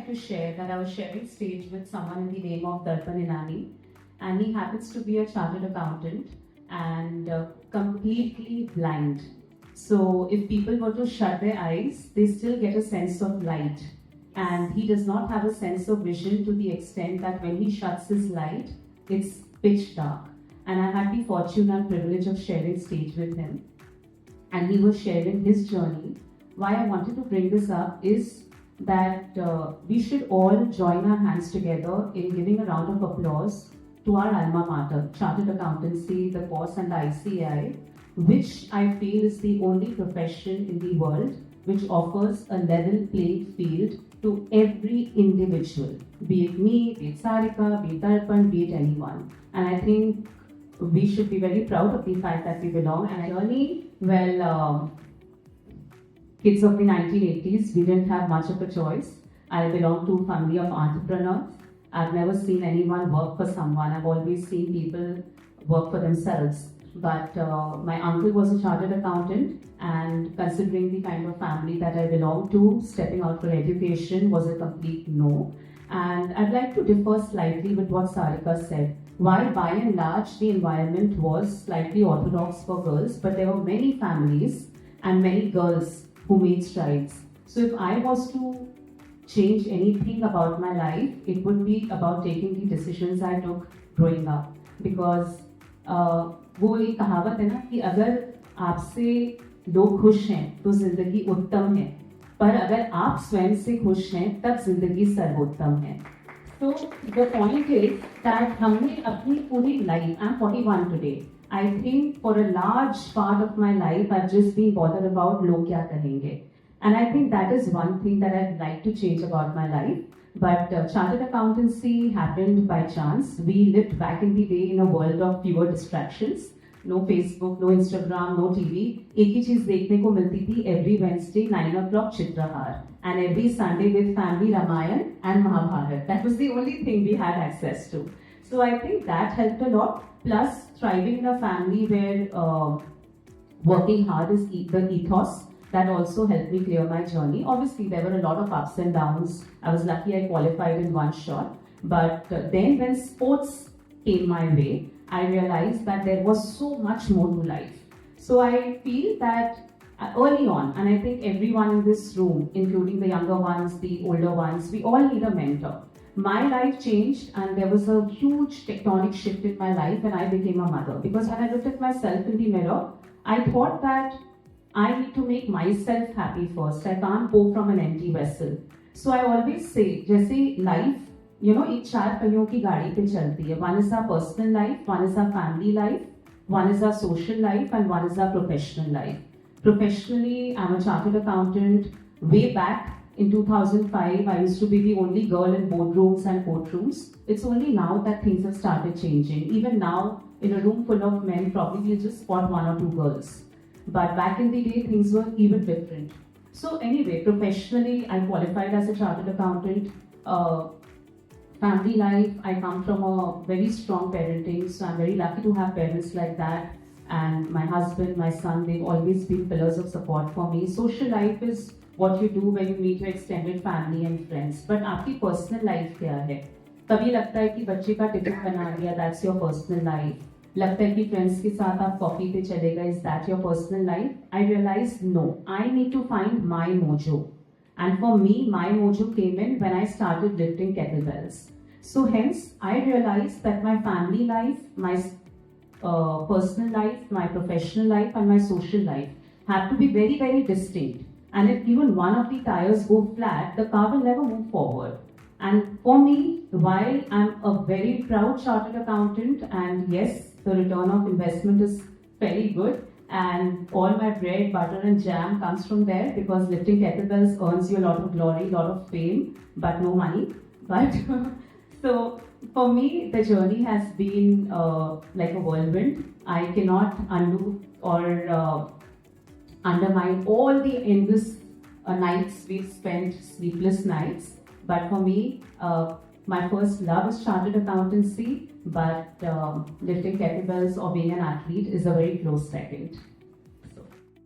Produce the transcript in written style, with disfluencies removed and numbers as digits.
like to share that I was sharing stage with someone in the name of Darpan Inani, and he happens to be a chartered accountant and completely blind. So if people were to shut their eyes, they still get a sense of light. And he does not have a sense of vision to the extent that when he shuts his light, it's pitch dark. And I had the fortune and privilege of sharing stage with him. And he was sharing his journey. Why I wanted to bring this up is that we should all join our hands together in giving a round of applause to our alma mater, Chartered Accountancy, the course, and the ICAI, which I feel is the only profession in the world which offers a level playing field to every individual, be it me, be it Sarika, be it Darpan, be it anyone. And I think we should be very proud of the fact that we belong. And journey, well, kids of the 1980s, we didn't have much of a choice. I belong to a family of entrepreneurs. I've never seen anyone work for someone. I've always seen people work for themselves. But my uncle was a chartered accountant, and considering the kind of family that I belong to, stepping out for education was a complete no. And I'd like to differ slightly with what Sarika said. While by and large the environment was slightly orthodox for girls, but there were many families and many girls who made strides. So if I was to change anything about my life, it would be about taking the decisions I took growing up. Because वो एक कहावत है ना कि अगर आपसे लोग खुश हैं तो जिंदगी उत्तम है, पर अगर आप स्वयं से खुश हैं तब जिंदगी सर्वोत्तम है. So the point is that हमने अपनी पूरी life, I'm 41 today. I think for a large part of my life I've just been bothered about लोग क्या कहेंगे. And I think that is one thing that I'd like to change about my life. But chartered accountancy happened by chance. We lived back in the day in a world of fewer distractions. No Facebook, no Instagram, no TV. एक ही चीज देखने को मिलती थी every Wednesday 9 o'clock Chitrahaar, and every Sunday with family Ramayan and Mahabharat. That was the only thing we had access to. So I think that helped a lot. Plus thriving in a family where working hard is the ethos. That also helped me clear my journey. Obviously, there were a lot of ups and downs. I was lucky I qualified in one shot. But then when sports came my way, I realized that there was so much more to life. So I feel that early on, and I think everyone in this room, including the younger ones, the older ones, we all need a mentor. My life changed, and there was a huge tectonic shift in my life when I became a mother. Because when I looked at myself in the mirror, I thought that I need to make myself happy first. I can't pour from an empty vessel. So I always say, जैसे life, एक चार पहियों की गाड़ी पे चलती है. One is our personal life, one is our family life, one is our social life, and one is our professional life. Professionally, I'm a chartered accountant. Way back in 2005, I used to be the only girl in boardrooms and courtrooms. It's only now that things have started changing. Even now, in a room full of men, probably you'll just spot one or two girls. But back in the day, things were even different. So anyway, professionally, I qualified as a chartered accountant. Family life, I come from a very strong parenting, so I'm very lucky to have parents like that. And my husband, my son, they've always been pillars of support for me. Social life is what you do when you meet your extended family and friends. But आपकी personal life क्या है? कभी लगता है कि बच्चे का ticket बना लिया, that's your personal life. लगता है कि फ्रेंड्स के साथ आप कॉफी पे चले गए, is that your personal life? I realized no, I need to find my mojo. And for me, my mojo came in when I started lifting kettlebells. So hence, I realized that my family life, my personal life, my professional life, and my social life have to be very, very distinct. And if even one of the tires go flat, the car will never move forward. And for me, while I'm a very proud chartered accountant, and yes, the return of investment is very good, and all my bread, butter, and jam comes from there, because lifting kettlebells earns you a lot of glory, a lot of fame, but no money. But so for me, the journey has been like a whirlwind. I cannot undo or undermine all the endless nights we've spent, sleepless nights. But for me, my first love is chartered accountancy, but lifting kettlebells or being an athlete is a very close second.